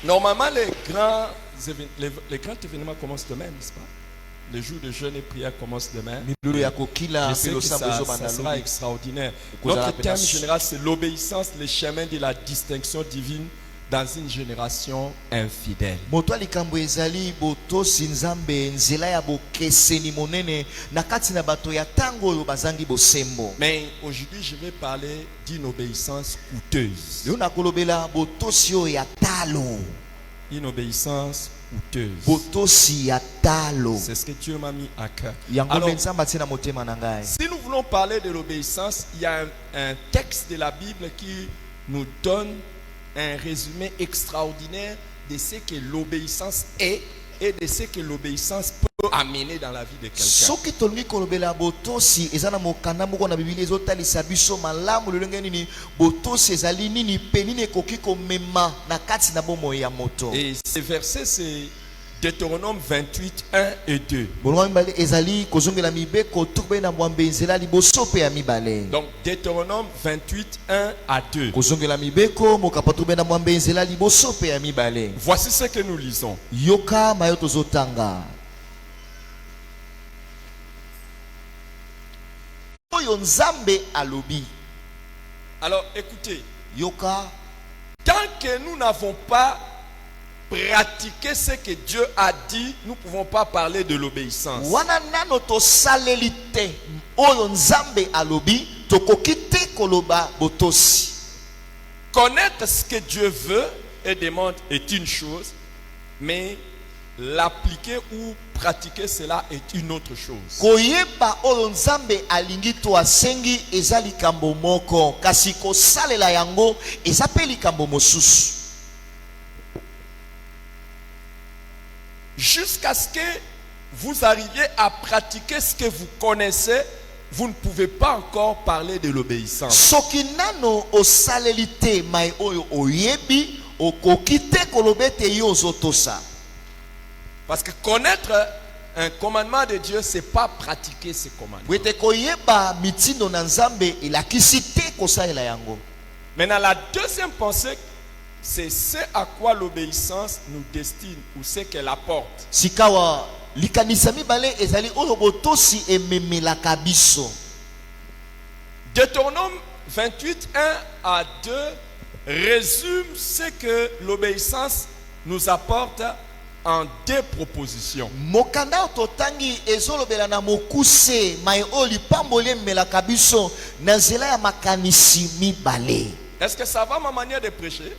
Normalement, les grands événements commencent demain, n'est-ce pas? Les jours de jeûne et prière commencent demain. Je sais que ça sera extraordinaire. Notre thème général, c'est l'obéissance, les chemins de la distinction divine dans une génération infidèle. Mais aujourd'hui, je vais parler d'une obéissance coûteuse. Une obéissance coûteuse. C'est ce que Dieu m'a mis à cœur. Alors, si nous voulons parler de l'obéissance, il y a un texte de la Bible qui nous donne un résumé extraordinaire de ce que l'obéissance est et de ce que l'obéissance peut amener dans la vie de quelqu'un. Et ce verset, c'est Deutéronome 28, 1 et 2. Donc Deutéronome 28, 1 à 2. Voici ce que nous lisons. Alors écoutez, tant que nous n'avons pas pratiqué ce que Dieu a dit, nous ne pouvons pas parler de l'obéissance. Connaître ce que Dieu veut et demande est une chose, mais l'appliquer ou pratiquer cela est une autre chose. Jusqu'à ce que vous arriviez à pratiquer ce que vous connaissez, vous ne pouvez pas encore parler de l'obéissance. Parce que connaître un commandement de Dieu, c'est pas pratiquer ce commandement. Maintenant, la deuxième pensée, c'est ce à quoi l'obéissance nous destine ou ce qu'elle apporte. Deutéronome 28, 1 à 2 résume ce que l'obéissance nous apporte en deux propositions. Est-ce que ça va ma manière de prêcher?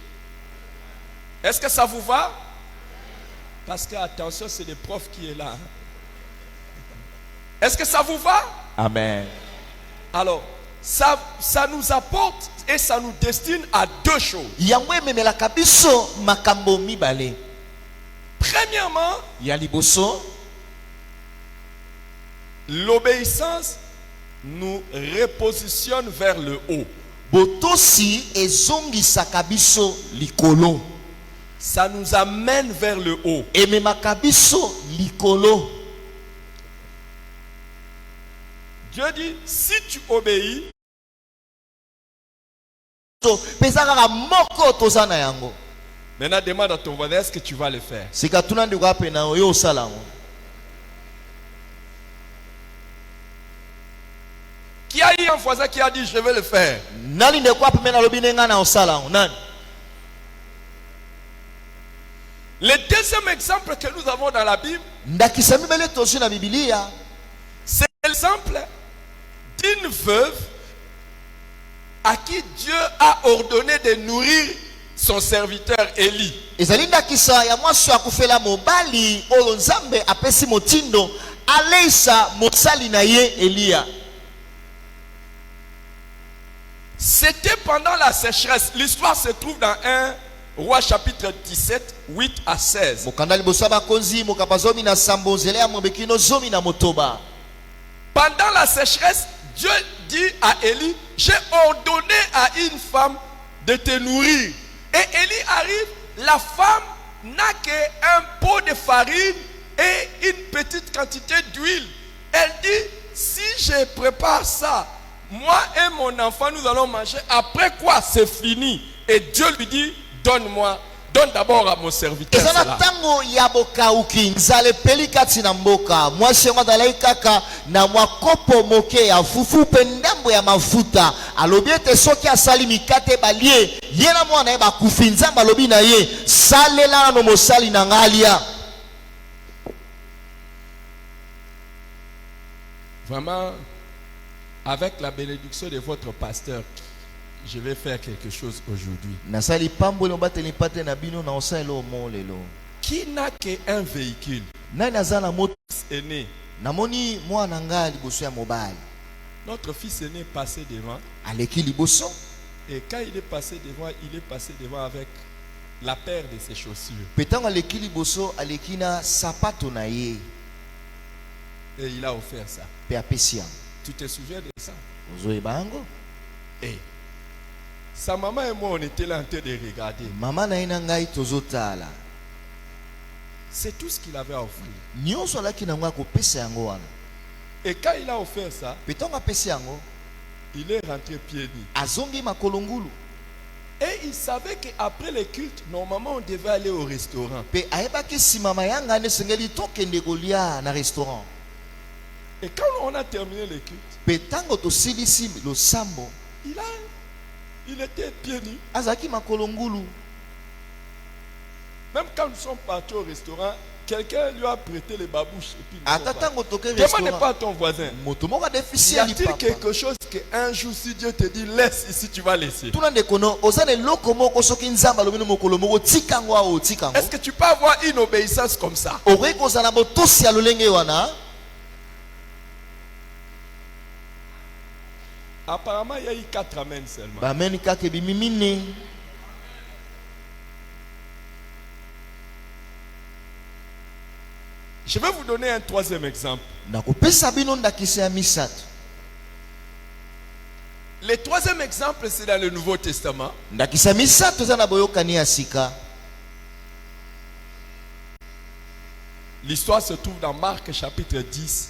Est-ce que ça vous va? Parce que attention, c'est le prof qui est là. Est-ce que ça vous va? Amen. Alors, ça nous apporte et ça nous destine à deux choses. Premièrement, l'obéissance nous repositionne vers le haut. Ça nous amène vers le haut. Dieu dit, si tu obéis, maintenant demande à ton voisin, est-ce que tu vas le faire? Qui a eu un voisin qui a dit, je vais le faire? Le deuxième exemple que nous avons dans la Bible, c'est l'exemple d'une veuve à qui Dieu a ordonné de nourrir son serviteur Élie. C'était pendant la sécheresse. L'histoire se trouve dans 1 Roi chapitre 17, 8 à 16. Pendant la sécheresse, Dieu dit à Élie, j'ai ordonné à une femme de te nourrir. Et Élie arrive, la femme n'a qu'un pot de farine et une petite quantité d'huile. Elle dit, si je prépare ça, moi et mon enfant, nous allons manger. Après quoi, c'est fini. Et Dieu lui dit, donne-moi Donne d'abord à mon serviteur cela. Tango yaboka ukinzale pelikati na mboka. Mwasi yango dalai kaka na mwakopo moke ya fufu pendambo ya mafuta. Alobi ete soki asali mikate balie yena mwana ye bakufi nzamba alobi na ye salela no mosali na ngalia. Vraiment, avec la bénédiction de votre pasteur, je vais faire quelque chose aujourd'hui. Qui n'a qu'un véhicule est né. Notre fils aîné est passé devant. Et quand il est passé devant avec la paire de ses chaussures. Et il a offert ça. Tu te souviens de ça? Et sa maman et moi, on était là en train de regarder. C'est tout ce qu'il avait à offrir. Et quand il a offert ça, il est rentré pieds nus. Et il savait qu'après le culte, normalement, on devait aller au restaurant. Et quand on a terminé le culte, il était pieds nus. Même quand nous sommes partis au restaurant, quelqu'un lui a prêté les babouches. Demande pas à ton voisin. Y a-t-il quelque chose qu'un jour, si Dieu te dit laisse ici, tu vas laisser? Est-ce que tu peux avoir une obéissance comme ça? Apparemment, il y a eu 4 amens seulement. Je vais vous donner un troisième exemple. Le troisième exemple, c'est dans le Nouveau Testament. L'histoire se trouve dans Marc chapitre 10.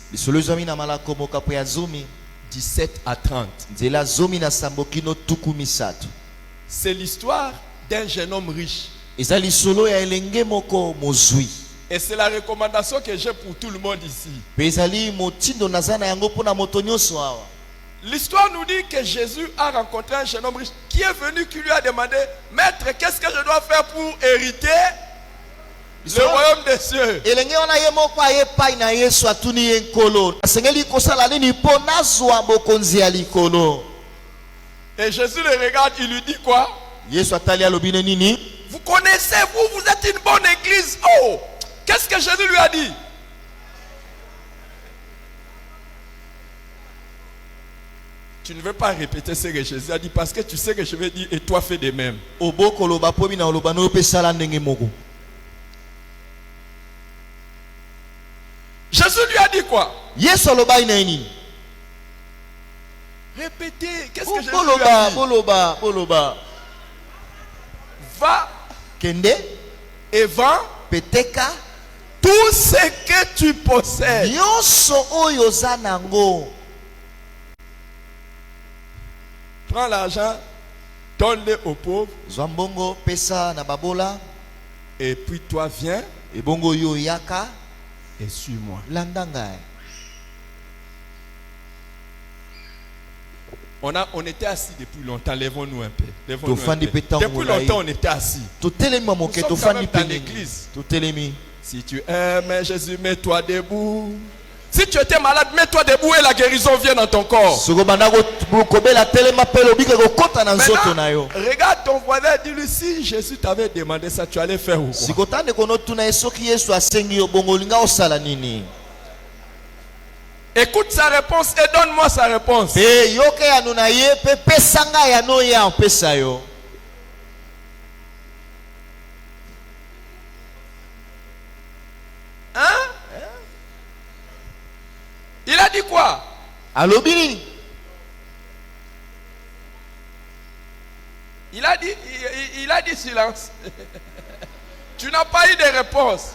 17 à 30. C'est l'histoire d'un jeune homme riche. Et c'est la recommandation que j'ai pour tout le monde ici. L'histoire nous dit que Jésus a rencontré un jeune homme riche qui est venu, qui lui a demandé: Maître, qu'est-ce que je dois faire pour hériter le royaume des cieux? Et Jésus le regarde, il lui dit quoi? Vous connaissez, vous êtes une bonne église. Oh, qu'est-ce que Jésus lui a dit? Tu ne veux pas répéter ce que Jésus a dit parce que tu sais que je vais dire et toi fais de même. Jésus lui a dit quoi? Répétez, qu'est-ce que Jésus lui a dit? Va et vends tout ce que tu possèdes. Prends l'argent, donne-le aux pauvres. Et puis toi viens et suis-moi. On était assis depuis longtemps. Lèvons-nous un peu. Depuis longtemps, on était assis. Nous sommes quand même dans l'église. Si tu aimes Jésus, mets-toi debout. Si tu étais malade, mets-toi debout et la guérison vient dans ton corps. Maintenant, regarde ton voisin et dis-lui: si Jésus t'avait demandé ça, tu allais faire ou quoi? Écoute sa réponse et donne-moi sa réponse. Hein? Il a dit quoi? Il a dit silence. Tu n'as pas eu de réponse.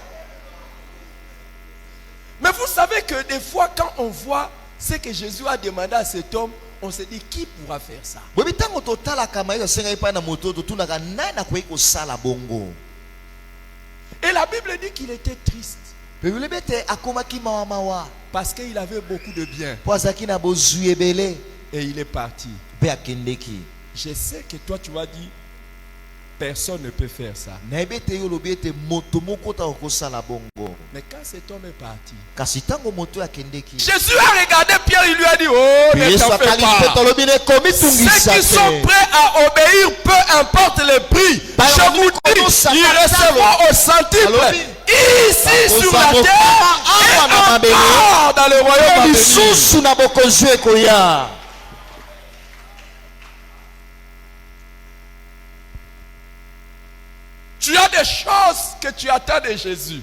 Mais vous savez que des fois, quand on voit ce que Jésus a demandé à cet homme, on se dit: qui pourra faire ça? Et la Bible dit qu'il était triste. Parce qu'il avait beaucoup de biens. Et il est parti. Je sais que toi tu vas dire, personne ne peut faire ça. Mais quand cet homme est parti, Jésus a regardé Pierre, il lui a dit, oh, ne t'en fais pas. Ceux qui sont prêts à obéir, peu importe le prix, je vous dis, ils recevront au centuple, ici sur la terre, et encore dans le royaume à venir. Tu as des choses que tu attends de Jésus.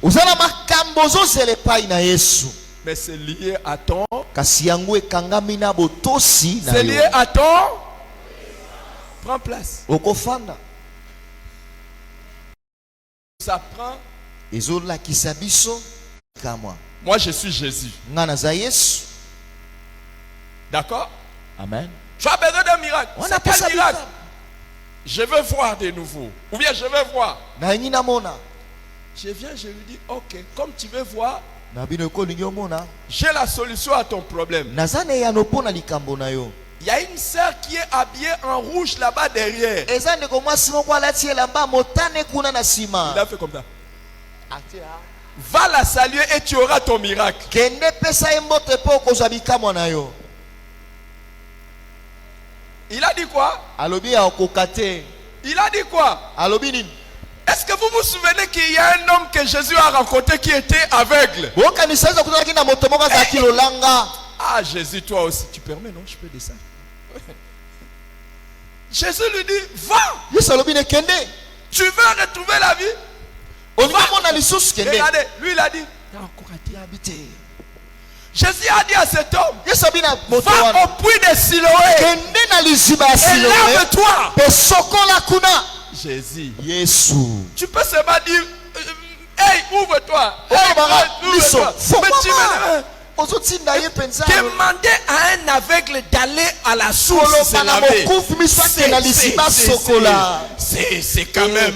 Mais c'est lié à ton. C'est lié à ton. Prends place. Ça prend. Moi je suis Jésus. D'accord? Amen. Tu as besoin d'un miracle. C'est quel miracle? Je veux voir de nouveau. Ou bien je veux voir. Je viens, je lui dis, ok, comme tu veux voir, j'ai la solution à ton problème. Il y a une sœur qui est habillée en rouge là-bas derrière. Il a fait comme ça. Va la saluer et tu auras ton miracle. Il a dit quoi? Il a dit quoi? Est-ce que vous vous souvenez qu'il y a un homme que Jésus a rencontré qui était aveugle? Ah, Jésus, toi aussi, tu permets, non? Je peux descendre. Jésus lui dit, va! Tu veux retrouver la vie? Regardez, lui il a dit, Jésus a dit à cet homme, va au puits de Siloé et lave-toi. Jésus, tu peux seulement dire, hey, ouvre-toi. Demander à un aveugle d'aller à la source se laver. C'est quand même.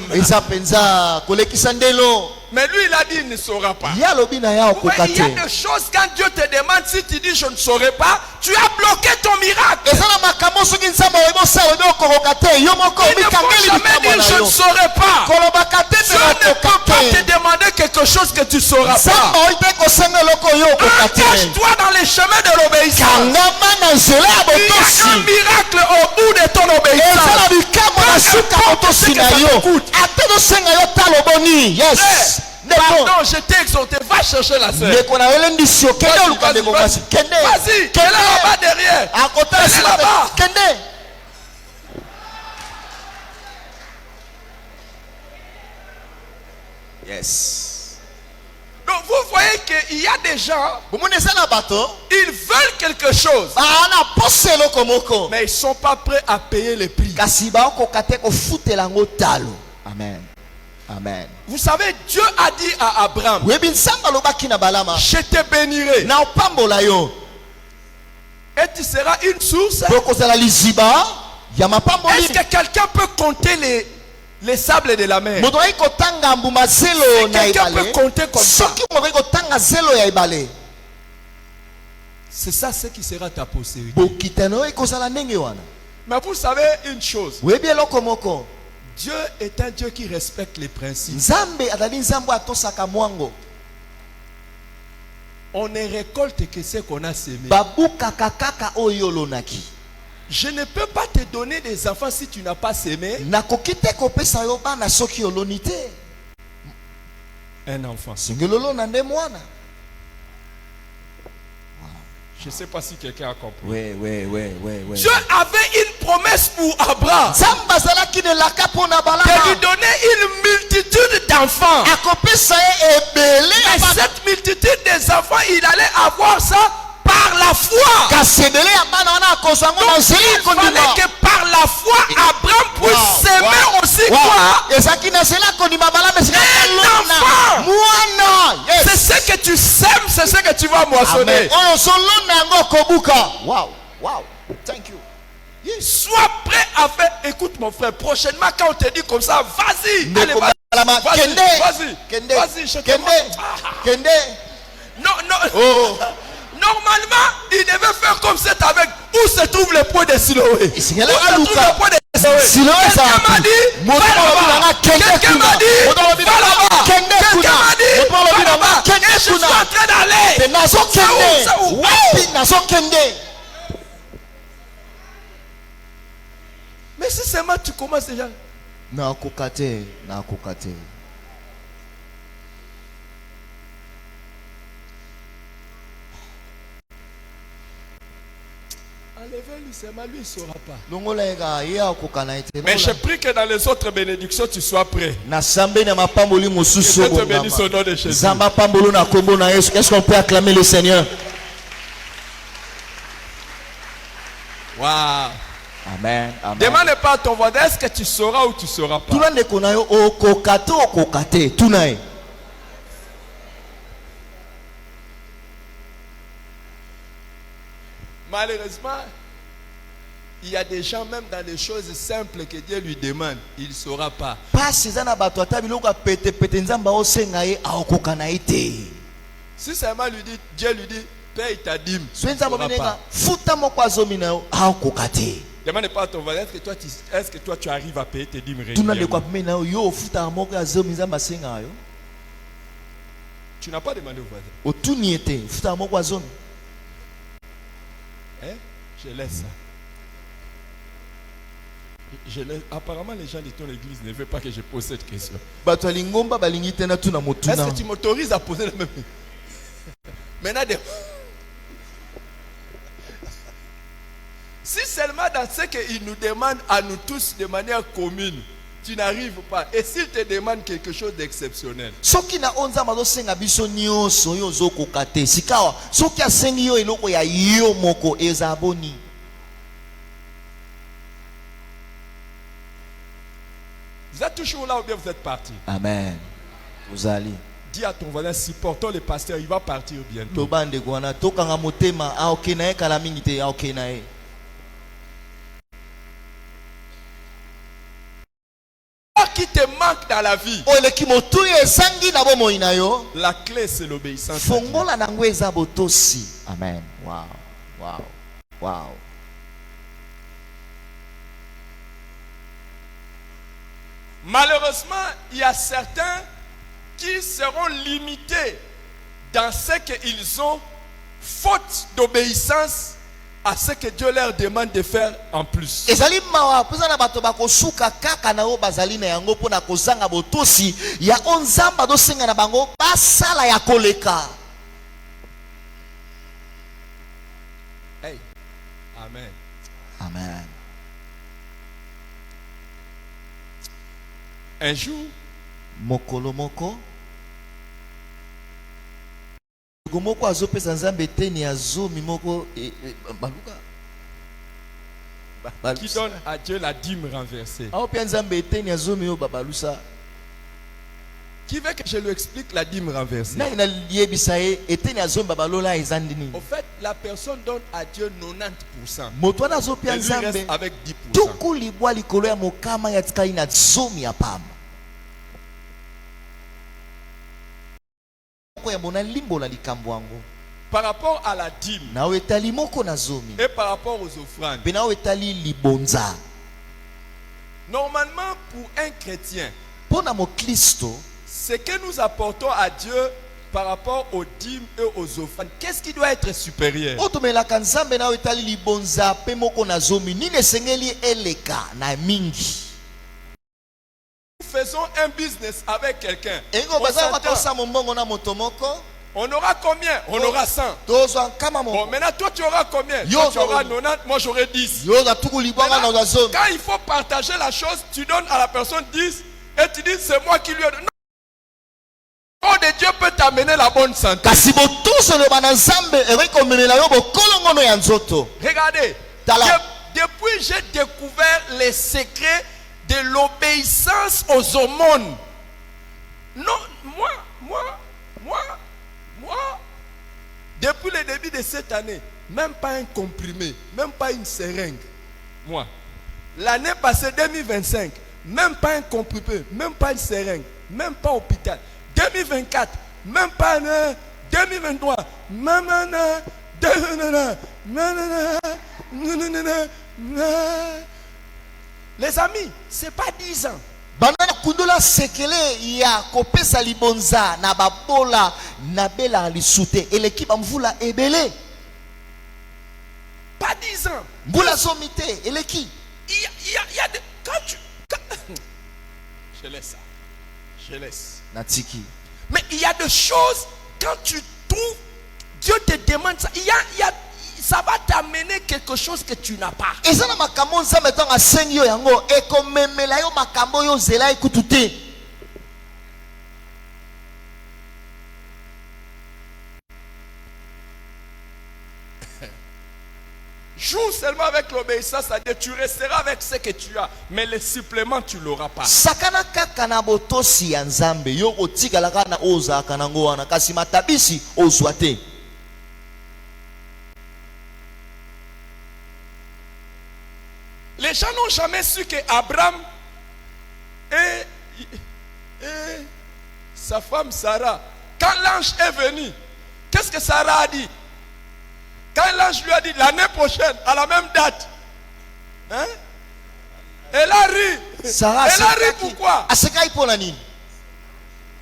Mais lui il a dit il ne saura pas. Il y a des choses quand Dieu te demande, si tu dis je ne saurais pas, tu as bloqué ton miracle. Il ne faut jamais dire je ne saurais pas. Dieu ne peut pas te demander quelque chose que tu ne sauras pas. Engage-toi dans les chemins de l'obéissance. Il y a un miracle au bout de ton obéissance. Pardon, je t'ai exhorté, va chercher la sœur. Vas-y, elle est là-bas derrière. Elle est là-bas. Yes. Donc vous voyez qu'il y a des gens, ils veulent quelque chose, mais ils ne sont pas prêts à payer le prix. Amen. Amen. Vous savez, Dieu a dit à Abraham, je te bénirai et tu seras une source. Est-ce que quelqu'un peut compter les sables de la mer? Quelqu'un peut compter comme ça. C'est ça ce qui sera ta postérité. Mais vous savez une chose, Dieu est un Dieu qui respecte les principes. On ne récolte que ce qu'on a semé. Je ne peux pas te donner des enfants si tu n'as pas semé. Un enfant. Je ne sais pas si quelqu'un a compris. Oui. Dieu avait une promesse pour Abraham de lui donner une multitude d'enfants. Mais cette multitude des enfants, il allait avoir ça par la foi. Donc il fallait que par la foi, Abraham puisse s'aimer aussi quoi? Un enfant. C'est ce que tu sèmes, c'est ce que tu vas moissonner. Wow. Thank you. Sois prêt à faire. Écoute mon frère, prochainement quand on te dit comme ça, vas-y. Allez, vas-y. Non, non. Oh. Normalement, il devait faire comme c'est avec où se trouve le point de Siloé. Où se trouve le point de Siloé. Quelqu'un m'a dit, va là-bas. Quelqu'un m'a dit, va là-bas. Quelqu'un m'a dit, va là-bas. Et je suis en train d'aller. Mais si seulement tu commences déjà. Na kokate. Enlevez-lui seulement, lui il ne saura pas. Mais je prie que dans les autres bénédictions tu sois prêt. Que Dieu te bénisse au nom de Jésus. Est-ce qu'on peut acclamer le Seigneur? Wow. Amen. Demande pas à ton voisin, est-ce que tu sauras ou tu ne sauras pas? Malheureusement, il y a des gens, même dans les choses simples que Dieu lui demande, il ne saura pas. Si seulement Dieu lui dit, paye ta dîme, il ne saura pas. Demande pas à ton voisin, est-ce que toi tu arrives à payer tes dîmes régulièrement? Tu n'as pas demandé au voisin. Je laisse ça. Apparemment, les gens de ton église ne veulent pas que je pose cette question. Est-ce que tu m'autorises à poser la même question? Maintenant, si seulement dans ce qu'il nous demande à nous tous de manière commune, tu n'arrives pas. Et s'il te demande quelque chose d'exceptionnel, vous êtes toujours là ou bien vous êtes parti? Amen. Vous allez. Dis à ton voisin, supportons le pasteur, il va partir bientôt. Qui te manque dans la vie, la clé c'est l'obéissance. Amen. Wow. Malheureusement, il y a certains qui seront limités dans ce qu'ils ont, faute d'obéissance à ce que Dieu leur demande de faire en plus. Hey. Amen. Un jour, moko qui donne à Dieu la dîme renversée. Qui veut que je lui explique la dîme renversée? Au fait, la personne donne à Dieu 90%. Et lui reste avec 10%. Par rapport à la dîme et par rapport aux offrandes, normalement pour un chrétien, ce que nous apportons à Dieu par rapport aux dîmes et aux offrandes, qu'est-ce qui doit être supérieur? Nous faisons un business avec quelqu'un. On aura combien? On aura 100. Bon, maintenant toi tu auras combien? Toi tu auras 90, moi j'aurai 10. Quand il faut partager la chose, tu donnes à la personne 10 et tu dis c'est moi qui lui ai donné. Oh de Dieu peut t'amener la bonne santé. Regardez, depuis j'ai découvert les secrets de l'obéissance aux aumônes. Non, moi, depuis le début de cette année, même pas un comprimé, même pas une seringue. Moi, l'année passée 2025, même pas un comprimé, même pas une seringue. même pas hôpital. 2024, même pas 2023, les amis, c'est pas 10 ans. Banana kundula sekele ya kopesa libonza na babola na bela lisute eleki bamvula ebele. Pas 10 ans. Mbula somite eleki. Il y a des... Je laisse ça. Je laisse. Natiki. Mais il y a des choses, quand tu trouves, Dieu te demande ça. Ça va t'amener quelque chose que tu n'as pas. Et ça na makambo nzambe tanga sengyo yango ekomemela yo makambo yo zela ekutute. Joue seulement avec l'obéissance, c'est-à-dire tu resteras avec ce que tu as, mais les suppléments tu l'auras pas. Sakana kaka na botosi ya nzambe yo otikalaka na oza kanango wana kasi matabisi ozwa te. Les gens n'ont jamais su que Abraham et sa femme Sarah, quand l'ange est venu, qu'est-ce que Sarah a dit? Quand l'ange lui a dit l'année prochaine, à la même date, hein? Elle a ri. Sarah, elle a ri pourquoi?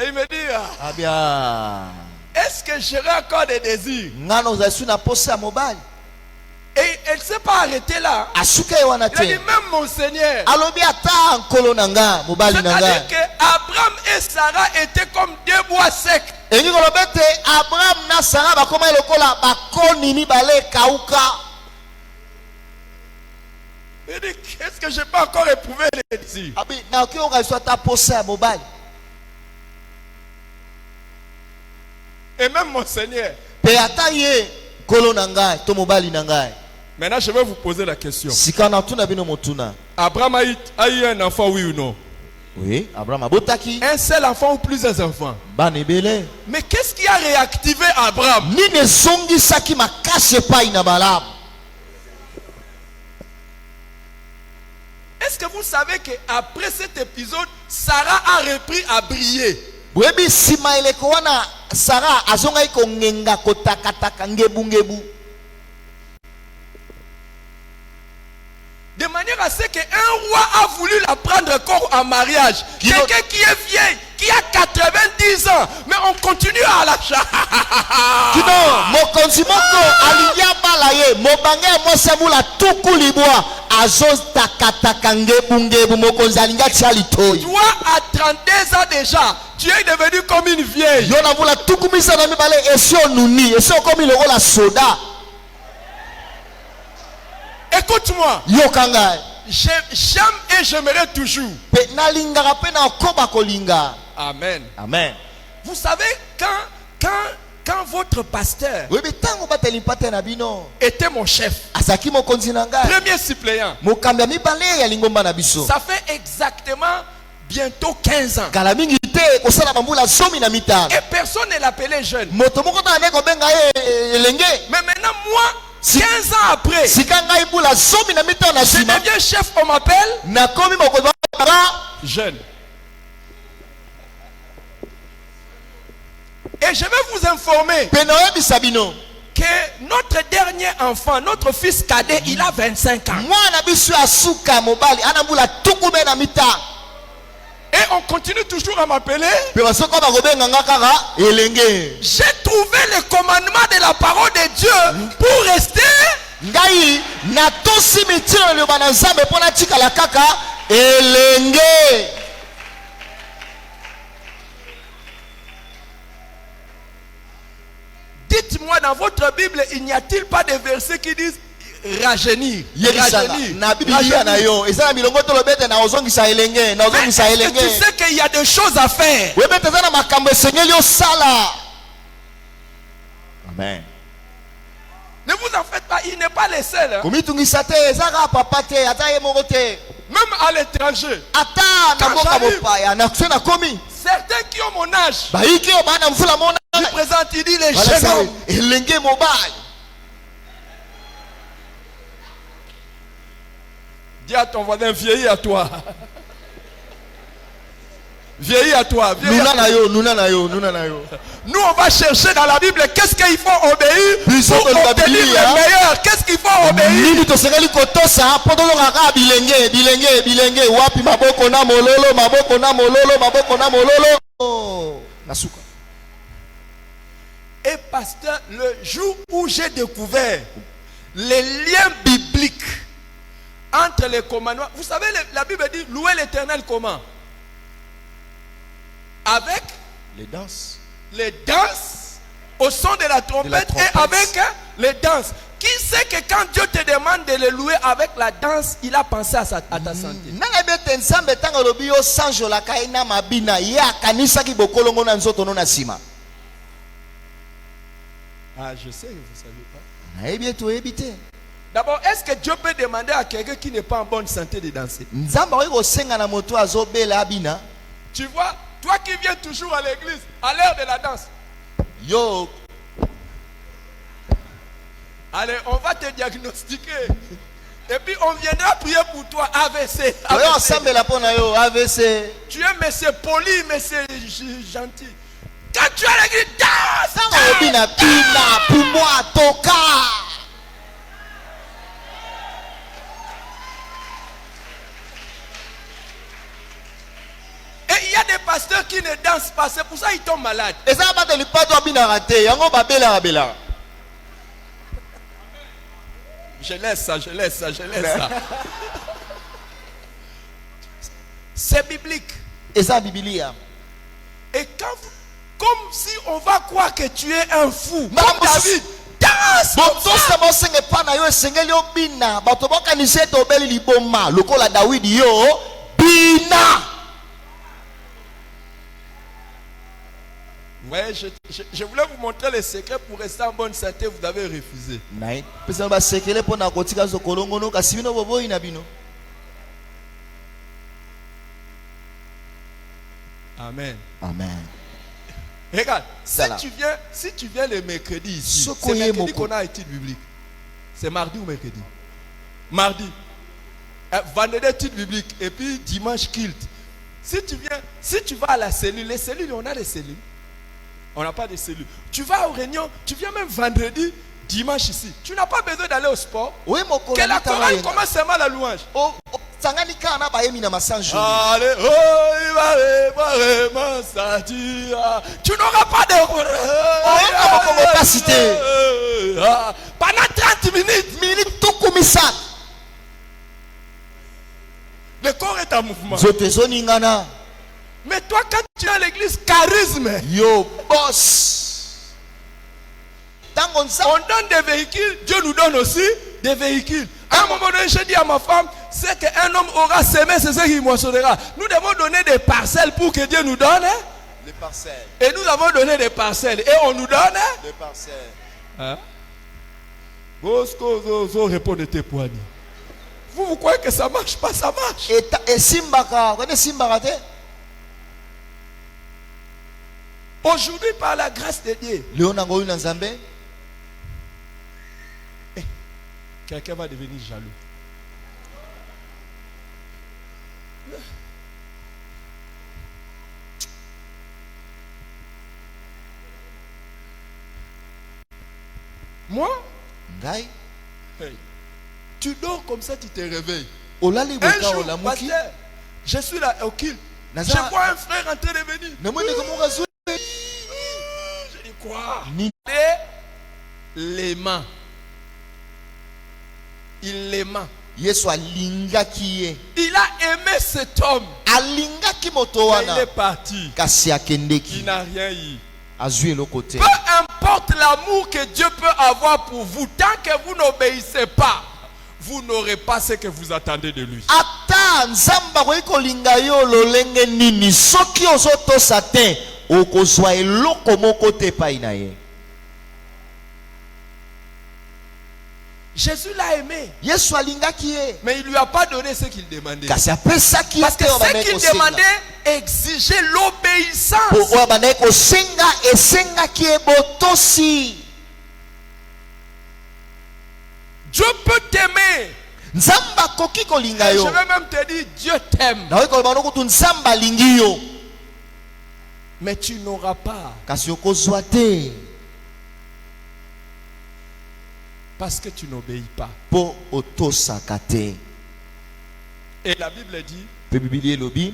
Et il me dit, ah bien, est-ce que j'aurai encore des désirs? Et elle ne s'est pas arrêtée là. Il a dit même mon Seigneur. C'est-à-dire que Abraham et Sarah étaient comme deux bois secs. Il dit, qu'est-ce que je n'ai pas encore éprouvé les désirs? Et même mon Seigneur. Maintenant, je vais vous poser la question. Abraham a eu un enfant, oui ou non? Oui, Abraham a botaki. Un seul enfant ou plusieurs enfants? Mais qu'est-ce qui a réactivé Abraham? Est-ce que vous savez qu'après cet épisode, Sarah a repris à briller? Sarah azongai ko ngenga kotakataka ngebu ngebu. De manière à ce qu'un roi a voulu la prendre corps en mariage. Quelqu'un qui est vieille, qui a 90 ans, mais on continue à la Kino, mokonzi moko aliya balaye, mobange mo samula tukulibwa, azos takataka ngebu ngebu mokonzi alinga tshali toyi. Toi à 32 ans déjà, tu es devenu comme une vieille. Yo na vula tukumisa na mibale esio nuni, esio comme le la soda. Écoute-moi. J'aime et j'aimerai toujours. Amen. Amen. Vous savez, quand votre pasteur était mon chef, premier suppléant, ça fait exactement bientôt 15 ans. Et personne ne l'appelait jeune. Mais maintenant, moi, 15 ans après, je deviens chef, on m'appelle jeune. Et je vais vous informer que notre dernier enfant, notre fils cadet, il a 25 ans. Et on continue toujours à m'appeler. J'ai trouvé le commandement de la parole de Dieu pour rester. Dites-moi, dans votre Bible, il n'y a-t-il pas de versets qui disent rajeunir? Est-ce que tu sais qu'il y a des choses à faire? Amen. Ne vous en faites pas, il n'est pas le seul. Hein? Même à l'étranger. Certains qui ont mon âge, ils présentent, ils disent les jeunes hommes. Dis à ton voisin, vieillis à toi. Vieillis à toi. Nous, on va chercher dans la Bible qu'est-ce qu'il faut obéir pour obtenir le meilleur. Qu'est-ce qu'il faut obéir? Et pasteur, le jour où j'ai découvert les liens bibliques entre les commandements, vous savez, la Bible dit louer l'Éternel comment? Avec les danses. Les danses au son de la trompette et avec les danses. Qui sait que quand Dieu te demande de le louer avec la danse, il a pensé à ta santé? Ah, je sais que vous ne savez pas. D'abord, est-ce que Dieu peut demander à quelqu'un qui n'est pas en bonne santé de danser? Tu vois, toi qui viens toujours à l'église à l'heure de la danse. Yo. Allez, on va te diagnostiquer. Et puis on viendra prier pour toi. AVC. AVC. Tu es monsieur poli, monsieur gentil. Quand tu es à l'église, danse. Pour moi, toka. Et il y a des pasteurs qui ne dansent pas. C'est pour ça qu'ils tombent malades. Et ça va te pas. Je laisse ça. C'est biblique. Et ça, biblique. Et quand comme si on va croire que tu es un fou. Comme David. Danse. Ouais, je voulais vous montrer les secrets pour rester en bonne santé. Vous avez refusé. Amen. Amen. Regarde, si tu viens le mercredi ici, c'est mercredi qu'on a étude biblique. C'est mardi ou mercredi? Mardi. Vendredi étude biblique. Et puis dimanche culte. Si tu vas à la cellule, les cellules, on a des cellules. On n'a pas de cellules. Tu vas aux réunions, tu viens même vendredi, dimanche ici. Tu n'as pas besoin d'aller au sport. Oui, que la chorale commence seulement la louange. Allez, tu n'auras pas de... Pendant 30 minutes, tout comme ça. Le corps est en mouvement. Mais toi, quand tu es à l'église, charisme. Yo, boss. On donne des véhicules, Dieu nous donne aussi des véhicules. À un moment donné, je dis à ma femme, c'est qu'un homme aura semé, c'est ce qu'il moissonnera. Nous devons donner des parcelles pour que Dieu nous donne. Des parcelles. Et nous avons donné des parcelles. Et on nous donne. Des parcelles. Hein? Bosco, répond de tes poignets. Vous croyez que ça ne marche pas? Ça marche. Et Simbaka, vous connaissez Simbaka? Aujourd'hui, par la grâce de Dieu, quelqu'un va devenir jaloux. Moi? Hey. Tu dors comme ça, tu te réveilles. Un jour, pasteur, je suis là au culte. Je vois un frère en train de venir. Je dis quoi? Les mains. Il l'aima. Il a aimé cet homme. Il est parti. Il n'a rien eu. Peu importe l'amour que Dieu peut avoir pour vous, tant que vous n'obéissez pas, vous n'aurez pas ce que vous attendez de lui. Jésus l'a aimé. Mais il ne lui a pas donné ce qu'il demandait. Parce que ce qu'il demandait exigeait l'obéissance. Dieu peut t'aimer. Et je vais même te dire, Dieu t'aime. Mais tu n'auras pas. Parce que tu n'obéis pas. Et la Bible dit,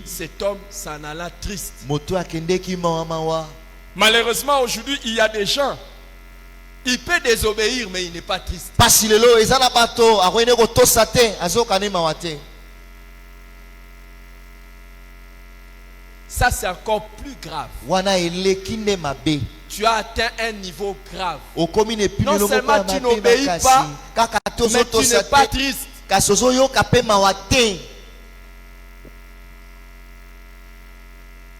cet homme s'en alla triste. Malheureusement, aujourd'hui, il y a des gens, il peut désobéir, mais il n'est pas triste. Ça, c'est encore plus grave. Tu as atteint un niveau grave. Non seulement tu n'obéis pas, mais tu n'es pas triste.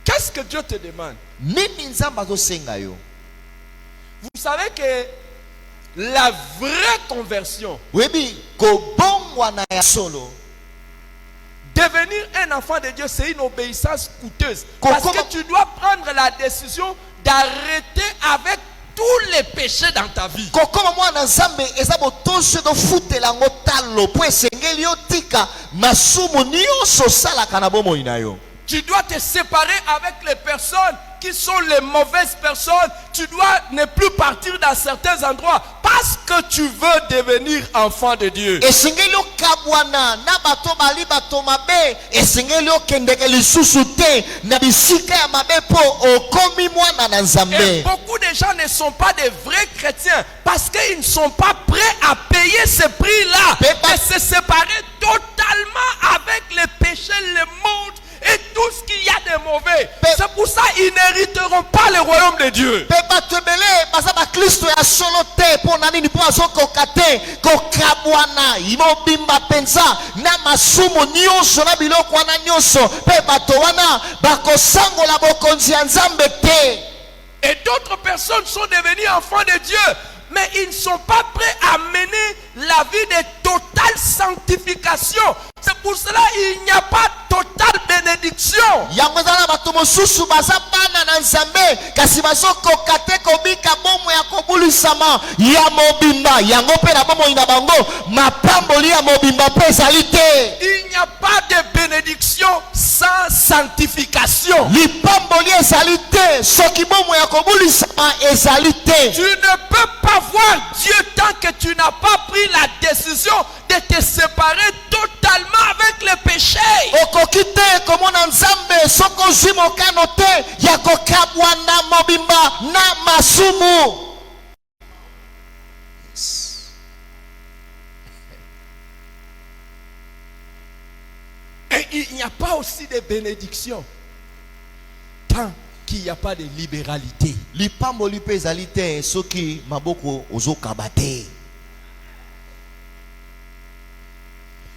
Qu'est-ce que Dieu te demande? Vous savez que la vraie conversion, devenir un enfant de Dieu, c'est une obéissance coûteuse. Parce que tu dois prendre la décision d'arrêter avec tous les péchés dans ta vie. Tu dois te séparer avec les personnes qui sont les mauvaises personnes. Tu dois ne plus partir dans certains endroits parce que tu veux devenir enfant de Dieu. Et beaucoup de gens ne sont pas des vrais chrétiens parce qu'ils ne sont pas prêts à payer ce prix-là et se séparer totalement avec les péchés, le monde et tout ce qu'il y a de mauvais. C'est pour ça qu'ils n'hériteront pas le royaume de Dieu. Et d'autres personnes sont devenues enfants de Dieu, mais ils ne sont pas prêts à mener la vie de totale sanctification. C'est pour cela qu'il n'y a pas totale bénédiction. Il n'y a pas de bénédiction sans sanctification. Tu ne peux pas voir Dieu tant que tu n'as pas pris la décision de te séparer totalement avec le péché. Et il n'y a pas aussi de bénédiction tant qu'il n'y a pas de libéralité.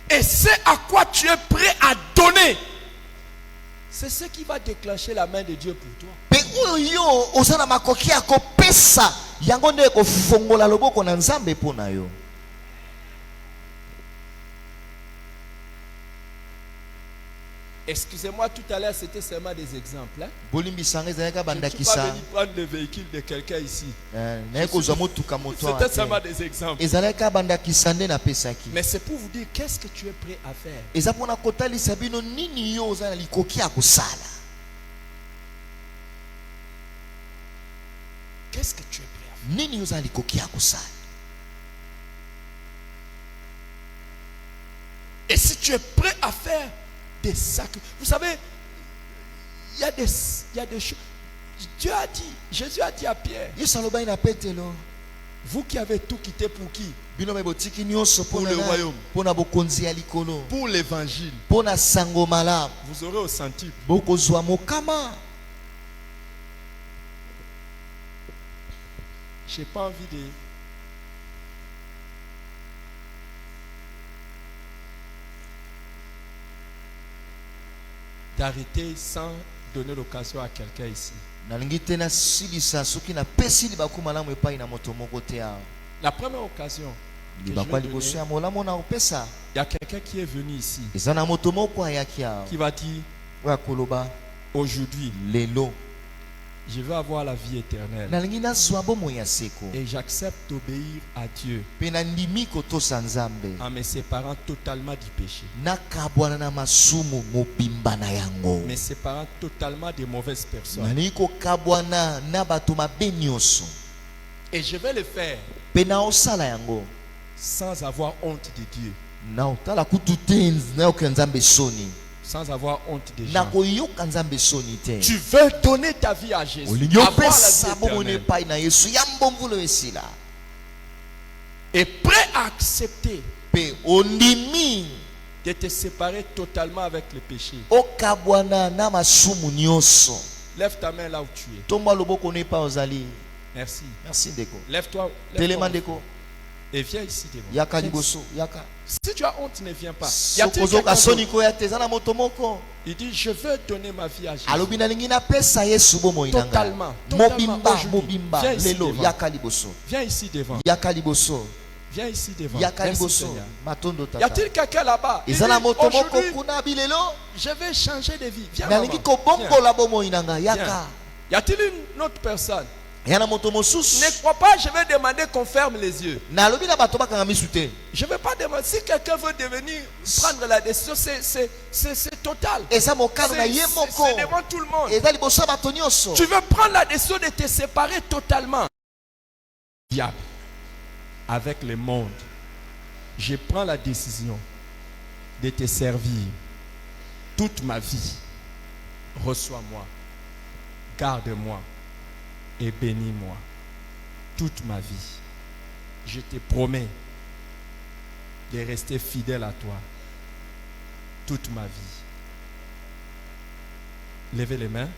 Et c'est à quoi tu es prêt à donner. C'est ce qui va déclencher la main de Dieu pour toi. Excusez-moi, tout à l'heure, c'était seulement des exemples. Hein? Je ne suis pas venu prendre le véhicule de quelqu'un ici. C'était seulement des exemples. Mais c'est pour vous dire qu'est-ce que tu es prêt à faire. Qu'est-ce que tu es prêt à faire? Et si tu es prêt à faire des sacrifices, vous savez, il y a des choses. Dieu a dit, Jésus a dit à Pierre, vous qui avez tout quitté pour qui? Pour le royaume, pour l'évangile, vous aurez au centuple. Je n'ai pas envie d'arrêter sans donner l'occasion à quelqu'un ici. La première occasion, il y a quelqu'un qui est venu ici qui va dire aujourd'hui, Je veux avoir la vie éternelle. Et j'accepte d'obéir à Dieu en me séparant totalement du péché. Me séparant totalement des mauvaises personnes. Et je vais le faire sans avoir honte de Dieu. Sans avoir honte des gens. Tu veux donner ta vie à Jésus. Avoir la vie éternelle. Et prêt à accepter de te séparer totalement avec le péché. Lève ta main là où tu es. Merci. Merci Ndeko. Lève-toi. Ndeko. Et viens ici devant. Yaka liboso, yaka. Si tu as honte, ne viens pas. Il dit, je veux donner ma vie à Jésus. Totalement. Viens ici devant. Viens ici devant. Y a-t-il quelqu'un là-bas? Aujourd'hui, je vais changer de vie. Viens, maman. Y a-t-il une autre personne? Ne crois pas, je vais demander qu'on ferme les yeux. Je ne vais pas demander. Si quelqu'un veut devenir, prendre la décision, c'est total. C'est devant tout le monde. Tu veux prendre la décision de te séparer totalement. Diable, avec le monde, je prends la décision de te servir toute ma vie. Reçois-moi, garde-moi et bénis-moi toute ma vie. Je te promets de rester fidèle à toi toute ma vie. Levez les mains.